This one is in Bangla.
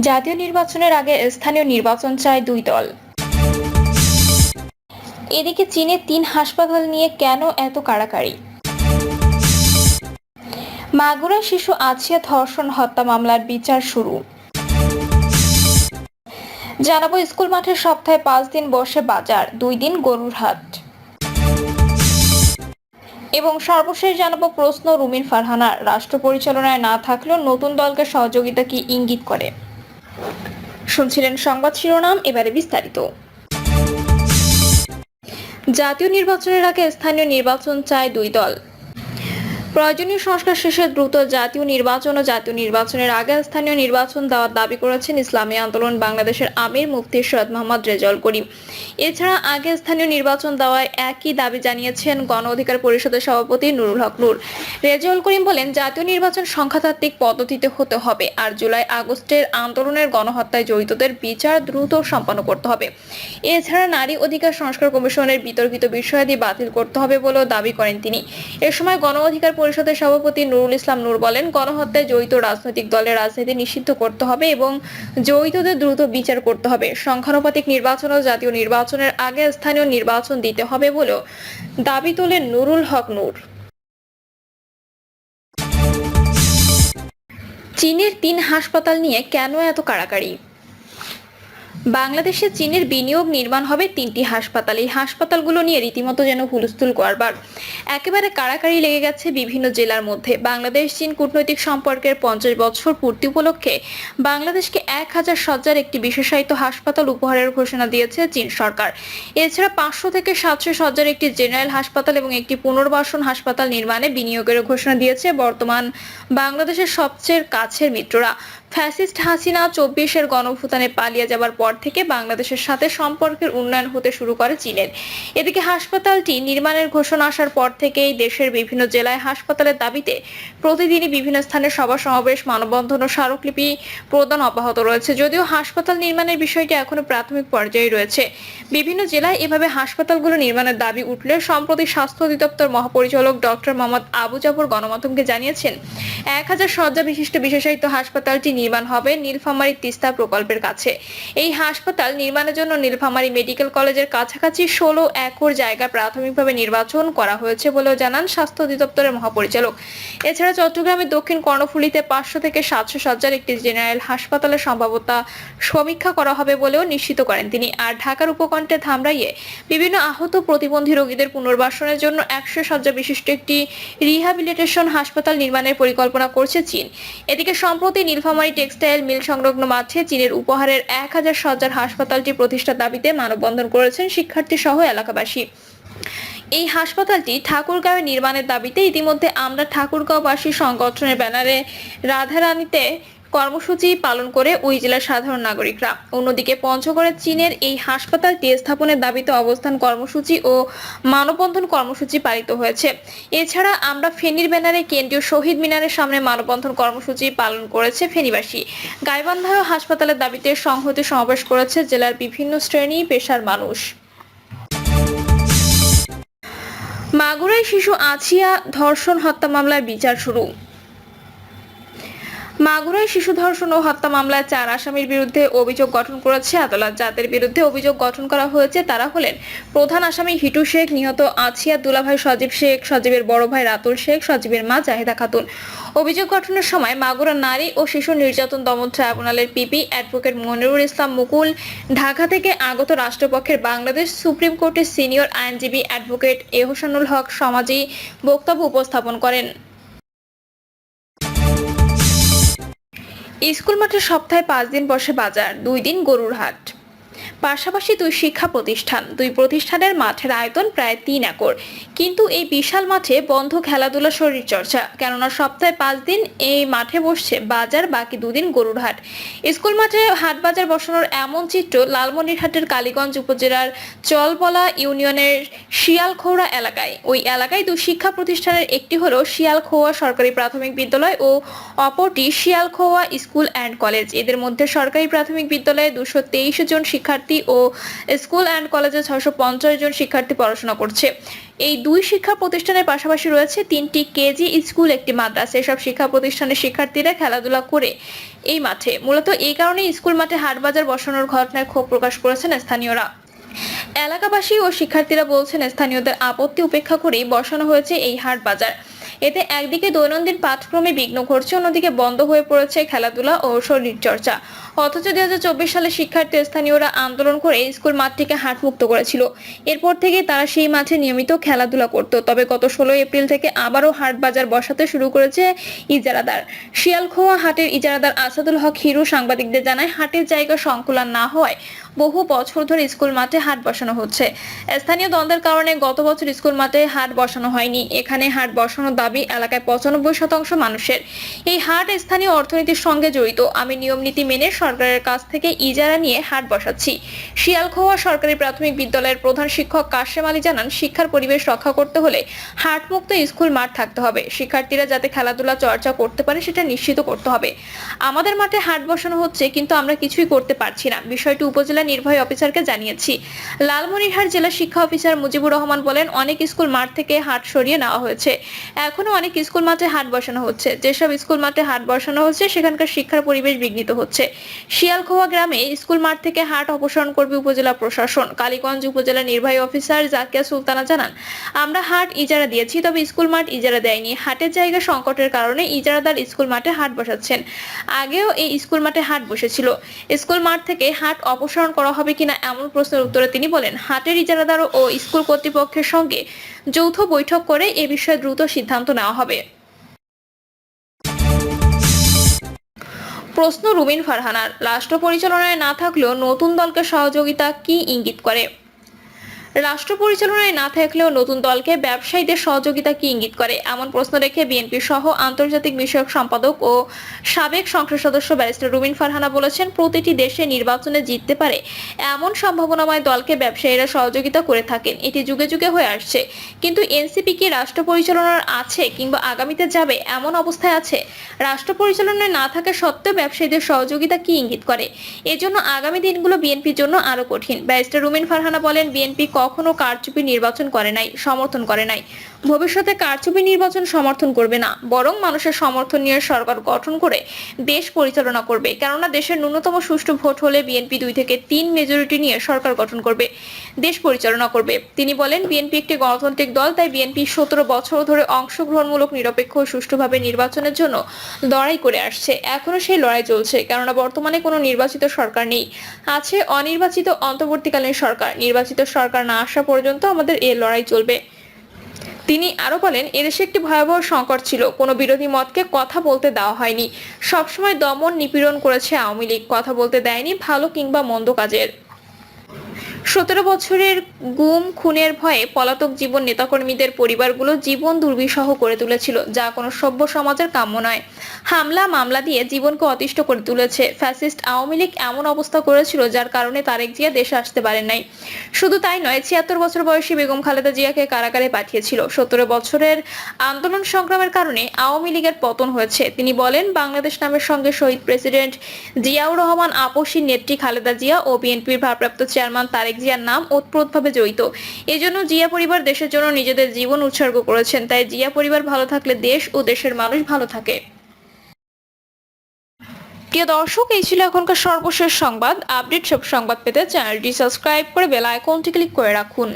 জাতীয় নির্বাচনের আগে স্থানীয় নির্বাচন চায় দুই দল। এদিকে চীনের ৩ হাসপাতাল নিয়ে কেন এত কাড়াকাড়ি? মাগুরায় শিশু আছিয়া ধর্ষণ হত্যা মামলার বিচার শুরু। জানাবো স্কুল মাঠে সপ্তাহে ৫ দিন বসে বাজার, ২ দিন গরুর হাট। এবং সর্বশেষ জানাবো প্রশ্ন রুমিন ফারহানার, রাষ্ট্র পরিচালনায় না থাকলেও নতুন দলকে সহযোগিতা কি ইঙ্গিত করে? শুনছিলেন সংবাদ শিরোনাম, এবারে বিস্তারিত। জাতীয় নির্বাচনের আগে স্থানীয় নির্বাচন চায় দুই দল। প্রয়োজনীয় সংস্কার শেষে দ্রুত জাতীয় নির্বাচন ও জাতীয় নির্বাচনের আগে স্থানীয় নির্বাচন দেওয়ার দাবি করেছেন ইসলামী আন্দোলন বাংলাদেশের আমির মুফতি সৈয়দ মোহাম্মদ রেজাউল করিম। এছাড়া আগে স্থানীয় নির্বাচন দেওয়ায় একই দাবি জানিয়েছেন গণ অধিকার পরিষদের সভাপতি নুরুল হক নূর। রেজাউল করিম বলেন, জাতীয় নির্বাচন সংখ্যাতাত্ত্বিক পদ্ধতিতে হতে হবে, আর জুলাই আগস্টের আন্দোলনের গণহত্যায় জড়িতদের বিচার দ্রুত সম্পন্ন করতে হবে। এছাড়া নারী অধিকার সংস্কার কমিশনের বিতর্কিত বিষয়াদি বাতিল করতে হবে বলেও দাবি করেন তিনি। এ সময় গণ অধিকার পরিষদের সভাপতি নুরুল ইসলাম নূর বলেন, গণহত্যায় জড়িত রাজনৈতিক দলের রাজনীতি নিষিদ্ধ করতে হবে এবং জড়িতদের দ্রুত বিচার করতে হবে। সংখ্যানুপাতিক নির্বাচন ও জাতীয় নির্বাচনের আগে স্থানীয় নির্বাচন দিতে হবে বলেও দাবি তোলেন নুরুল হক নূর। চীনের ৩ হাসপাতাল নিয়ে কেন এত কাড়াকাড়ি? বাংলাদেশে চীনের বিনিয়োগ নির্মাণ হবে ৩টি হাসপাতাল। এই হাসপাতালগুলো নিয়ে রীতিমতো যেন হুলস্থুল করবার একেবারে কাড়াকাড়ি লেগে গেছে বিভিন্ন জেলার মধ্যে। বাংলাদেশ চীন কূটনৈতিক সম্পর্কের ৫০ বছর পূর্তি উপলক্ষে বাংলাদেশকে ১,০০০ শয্যার একটি বিশেষায়িত হাসপাতাল উপহারের ঘোষণা দিয়েছে চীন সরকার। এছাড়া ৫০০ থেকে ৭০০ শয্যার একটি জেনারেল হাসপাতাল এবং একটি পুনর্বাসন হাসপাতাল নির্মাণে বিনিয়োগের ঘোষণা দিয়েছে বর্তমান বাংলাদেশের সবচেয়ে কাছের মিত্ররা। ফ্যাসিস্ট হাসিনা ২৪-এর গণঅভ্যুত্থানে পালিয়ে যাবার পর থেকে বাংলাদেশের সাথে সম্পর্কের উন্নয়ন হতে শুরু করে চীনের। এদিকে হাসপাতালটি নির্মাণের ঘোষণা আসার পর থেকেই দেশের বিভিন্ন জেলায় হাসপাতালের দাবিতে প্রতিদিনই বিভিন্ন স্থানে সভা সমাবেশ, মানববন্ধন ও স্মারকলিপি প্রদান অব্যাহত রয়েছে। যদিও হাসপাতাল নির্মাণের বিষয়টি এখনো প্রাথমিক পর্যায়ে রয়েছে। বিভিন্ন জেলায় এভাবে হাসপাতালগুলো নির্মাণের দাবি উঠলে সম্প্রতি স্বাস্থ্য অধিদপ্তর মহাপরিচালক ডক্টর মোহাম্মদ আবু জাফর গণমাধ্যমকে জানিয়েছেন, ১,০০০ শয্যা বিশিষ্ট বিশেষায়িত হাসপাতালটি নির্মাণ হবে নীলফামারী তিস্তা প্রকল্পের কাছে। এই হাসপাতাল নির্মাণের জন্য নীলফামারী মেডিকেল কলেজের কাছাকাছি ১৬ একর জায়গা প্রাথমিকভাবে নির্বাচন করা হয়েছে বলেও জানান স্বাস্থ্য অধিদপ্তরের মহাপরিচালক। এছাড়া চট্টগ্রামের দক্ষিণ কর্ণফুলীতে ৫০০ থেকে ৭০০ শয্যার একটি জেনারেল হাসপাতালের সম্ভাব্যতা সমীক্ষা করা হবে বলেও নিশ্চিত করেন তিনি। আর ঢাকার উপকণ্ঠে ধামরাইয়ে বিভিন্ন আহত প্রতিবন্ধী রোগীদের পুনর্বাসনের জন্য ১০০ শয্যা বিশিষ্ট একটি রিহ্যাবিলিটেশন হাসপাতাল নির্মাণের পরিকল্পনা করছে চীন। এদিকে সম্প্রতি নীলফামারী টেক্সটাইল মিল সংলগ্ন মাঠে চীনের উপহারের ১,০০০ শয্যার হাসপাতালটি প্রতিষ্ঠার দাবিতে মানববন্ধন করেছেন শিক্ষার্থী সহ এলাকাবাসী। এই হাসপাতালটি ঠাকুরগাঁওয়ে নির্মাণের দাবিতে ইতিমধ্যে আমরা ঠাকুরগাঁওবাসী সংগঠনের ব্যানারে রাধারানীতে কর্মসূচি পালন করে ওই জেলার সাধারণ নাগরিকরা। অন্যদিকে পঞ্চগড়ে চীনের এই হাসপাতালটি স্থাপনের দাবিতে অবস্থান কর্মসূচি ও মানববন্ধন কর্মসূচি পালিত হয়েছে। এছাড়া আমরা ফেনীর ব্যানারে কেন্দ্রীয় শহীদ মিনারের সামনে মানববন্ধন কর্মসূচি পালন করেছে ফেনীবাসী। গাইবান্ধায় হাসপাতালের দাবিতে সংহতি সমাবেশ করেছে জেলার বিভিন্ন শ্রেণী পেশার মানুষ। মাগুরায় শিশু আছিয়া ধর্ষণ হত্যা মামলার বিচার শুরু। মাগুরায় শিশু ধর্ষণ ও হত্যা মামলায় ৪ আসামির বিরুদ্ধে অভিযোগ গঠন করেছে আদালত। যাদের বিরুদ্ধে অভিযোগ গঠন করা হয়েছে তারা হলেন প্রধান আসামি হিটু শেখ, নিহত আছিয়ার দুলাভাই সজীব শেখ, সজীবের বড় ভাই রাতুল শেখ, সজীবের মা জাহিদা খাতুন। অভিযোগ গঠনের সময় মাগুরা নারী ও শিশু নির্যাতন দমন ট্রাইব্যুনালের পিপি অ্যাডভোকেট মনিরুল ইসলাম মুকুল, ঢাকা থেকে আগত রাষ্ট্রপক্ষের বাংলাদেশ সুপ্রিম কোর্টের সিনিয়র আইনজীবী অ্যাডভোকেট এহসানুল হক সমাজি বক্তব্য উপস্থাপন করেন। স্কুল মাঠে সপ্তাহে ৫ দিন বসে বাজার, ২ দিন গরুর হাট। পাশাপাশি ২ শিক্ষা প্রতিষ্ঠান, ২ প্রতিষ্ঠানের মাঠের আয়তন প্রায় ৩ একর। কিন্তু এই বিশাল মাঠে বন্ধ খেলাধুলা, শরীর চর্চা। কেননা সপ্তাহে ৫ দিন এই মাঠে বসছে বাজার, বাকি ২ দিন গরুর হাট। স্কুল মাঠে হাট বাজার বসানোর এমন চিত্র লালমনিরহাটের কালীগঞ্জ উপজেলার চলবলা ইউনিয়নের শিয়ালখোড়া এলাকায়। ওই এলাকায় ২ শিক্ষা প্রতিষ্ঠানের একটি হলো শিয়ালখোয়া সরকারি প্রাথমিক বিদ্যালয় ও অপরটি শিয়ালখোয়া স্কুল অ্যান্ড কলেজ। এদের মধ্যে সরকারি প্রাথমিক বিদ্যালয়ে ২২৩ জন শিক্ষার্থী বিএনপি ও স্কুল অ্যান্ড কলেজে 650 জন শিক্ষার্থী পড়াশোনা করছে। এই দুই শিক্ষা প্রতিষ্ঠানের পাশাপাশি রয়েছে 3টি কেজি স্কুল, একটি মাদ্রাসা। এসব শিক্ষা প্রতিষ্ঠানের শিক্ষার্থীরা খেলাধুলা করে এই মাঠে। মূলত এই কারণে স্কুল মাঠে হাট বাজার বসানোর ঘটনায় ক্ষোভ প্রকাশ করেছেন স্থানীয়রা। এলাকাবাসী ও শিক্ষার্থীরা বলছেন, স্থানীয়দের আপত্তি উপেক্ষা করেই বসানো হয়েছে এই হাট বাজার। এতে একদিকে দৈনন্দিন পাঠক্রমে বিঘ্ন ঘটছে, অন্যদিকে বন্ধ হয়ে পড়েছে খেলাধুলা ও শরীরচর্চা। অথচ 2024 সালে শিক্ষার্থী স্থানীয়রা আন্দোলন করে স্কুল মাঠটিকে হাটমুক্ত করেছিল। এরপর থেকে তারা সেই মাঠে নিয়মিত খেলাধুলা করত। তবে গত 16 এপ্রিল থেকে আবারও হাট বাজার বসাতে শুরু করেছে ইজারাদার। শিয়ালখোয়া হাটের ইজারাদার আসাদুল হক হিরু সাংবাদিকদের জানায়, হাটের জায়গা সংকুলান না হওয়ায় বহু বছর ধরে স্কুল মাঠে হাট বসানো হচ্ছে। স্থানীয় দ্বন্দ্বের কারণে গত বছর স্কুল মাঠে হাট বসানো হয়নি। এখানে হাট বসানোর দাবি এলাকায় 95% মানুষের। এই হাট স্থানীয় অর্থনীতির সঙ্গে জড়িত। আমি নিয়ম নীতি মেনে সরকারের কাছ থেকে ইজারা নিয়ে হাট বসাচ্ছি। শিয়ালখোয়া সরকারি প্রাথমিক বিদ্যালয়ের প্রধান শিক্ষক কাশেম আলী জানান, শিক্ষার পরিবেশ রক্ষা করতে হলে হাটমুক্ত স্কুল মাঠ থাকতে হবে। শিক্ষার্থীরা যাতে খেলাধুলা চর্চা করতে পারে সেটা নিশ্চিত করতে হবে। আমাদের মাঠে হাট বসানো হচ্ছে, কিন্তু আমরা কিছুই করতে পারছি না। বিষয়টি উপজেলা নির্বাহী অফিসারকে জানিয়েছি। লালমনিরহাট জেলা শিক্ষা অফিসার মুজিবুর রহমান বলেন, অনেক স্কুল মাঠ থেকে হাট সরিয়ে নেওয়া হয়েছে। এখনো অনেক স্কুল মাঠে হাট বসানো হচ্ছে। যেসব স্কুল মাঠে হাট বসানো হচ্ছে সেখানকার শিক্ষার পরিবেশ বিঘ্নিত হচ্ছে। শিয়ালখোয়া গ্রামে স্কুল মাঠ থেকে হাট অপসারণ করবে উপজেলা প্রশাসন। কালীগঞ্জ উপজেলা নির্বাহী অফিসার জাকিয়া সুলতানা জানান, আমরা হাট ইজারা দিয়েছি, তবে স্কুল মাঠ ইজারা দেয়নি। হাটের জায়গা সংকটের কারণে ইজারাদার স্কুল মাঠে হাট বসাচ্ছেন। আগেও এই স্কুল মাঠে হাট বসেছিল। স্কুল মাঠ থেকে হাট অপসারণ করা হবে কিনা এমন প্রশ্নের উত্তরে তিনি বলেন, হাটের ইজারাদার ও স্কুল কর্তৃপক্ষের সঙ্গে যৌথ বৈঠক করে এ বিষয়ে দ্রুত সিদ্ধান্ত নেওয়া হবে। প্রশ্ন রুমিন ফারহানার, রাষ্ট্র পরিচালনায় না থাকলেও নতুন দলকে সহযোগিতা কি ইঙ্গিত করে? রাষ্ট্র পরিচালনায় না থাকলেও নতুন দলকে ব্যবসায়ীদের সহযোগিতা কি ইঙ্গিত করে, এমন প্রশ্ন রেখে বিএনপি সহ আন্তর্জাতিক বিষয়ক সম্পাদক ও সাবেক সংসদ সদস্য ব্যারিস্টার রুমিন ফারহানা বলেছেন, প্রতিটি দেশে নির্বাচনে জিততে পারে এমন সম্ভাবনাময় দলকে ব্যবসায়ীরা সহযোগিতা করে থাকেন। এটি যুগে যুগে হয়ে আসছে। কিন্তু এনসিপি কি রাষ্ট্র পরিচালনার আছে কিংবা আগামীতে যাবে এমন অবস্থায় আছে? রাষ্ট্র পরিচালনায় না থাকা সত্ত্বেও ব্যবসায়ীদের সহযোগিতা কি ইঙ্গিত করে? এজন্য আগামী দিনগুলো বিএনপির জন্য আরো কঠিন। ব্যারিস্টার রুমিন ফারহানা বলেন, বিএনপি কখনো কারচুপি নির্বাচন করে নাই, সমর্থন করে নাই। ভবিষ্যতে কারচুপি নির্বাচন সমর্থন করবে না, বরং মানুষের সমর্থন নিয়ে সরকার গঠন করে দেশ পরিচালনা করবে। কেননা দেশের ন্যূনতম সুষ্ঠু ভোট হলে বিএনপি 2 থেকে 3 মেজরিটি নিয়ে সরকার গঠন করবে, দেশ পরিচালনা করবে। তিনি বলেন, বিএনপি একটি গণতান্ত্রিক দল, তাই বিএনপি 17 বছর ধরে অংশগ্রহণমূলক, নিরপেক্ষ ও সুষ্ঠুভাবে নির্বাচনের জন্য লড়াই করে আসছে। এখনো সেই লড়াই চলছে, কেননা বর্তমানে কোনো নির্বাচিত সরকার নেই, আছে অনির্বাচিত অন্তর্বর্তীকালীন সরকার। নির্বাচিত সরকার না আসা পর্যন্ত আমাদের এই লড়াই চলবে। তিনি আরো বলেন, এদেশে একটি ভয়াবহ সংকট ছিল, কোনো বিরোধী মতকে কথা বলতে দেওয়া হয়নি। সবসময় দমন নিপীড়ন করেছে আওয়ামী লীগ, কথা বলতে দেয়নি ভালো কিংবা মন্দ কাজের। 17 বছরের গুম খুনের ভয়ে পলাতক জীবন নেতাকর্মীদের পরিবারগুলো জীবন দুর্বিষহ করে তুলেছিল, যা কোনো সভ্য সমাজের কাম্য নয়। হামলা মামলা দিয়ে জীবনকে অতিষ্ঠ করে তুলেছে। ফ্যাসিস্ট আওয়ামী লীগ এমন অবস্থা করেছিল যার কারণে তারেক জিয়া দেশে আসতে পারেন নাই। শুধু তাই নয়, 76 বছর বয়সী বেগম খালেদা জিয়াকে কারাগারে পাঠিয়েছিল। 17 বছরের আন্দোলন সংগ্রামের কারণে আওয়ামী লীগের পতন হয়েছে। তিনি বলেন, বাংলাদেশ নামের সঙ্গে শহীদ প্রেসিডেন্ট জিয়াউর রহমান আপসী নেত্রী খালেদা জিয়া ও বিএনপির ভারপ্রাপ্ত চেয়ারম্যান তারেক জিয়ার নাম ওতপ্রোতভাবে জড়িত। এজন্য জিয়া পরিবার দেশের জন্য নিজেদের জীবন উৎসর্গ করেছেন। তাই জিয়া পরিবার ভালো থাকলে দেশ ও দেশের মানুষ ভালো থাকে। প্রিয় দর্শক, এই ছিল এখনকার সর্বশেষ সংবাদ। আপডেট সব সংবাদ পেতে চ্যানেলটি সাবস্ক্রাইব করে বেল আইকনটি ক্লিক করে রাখুন।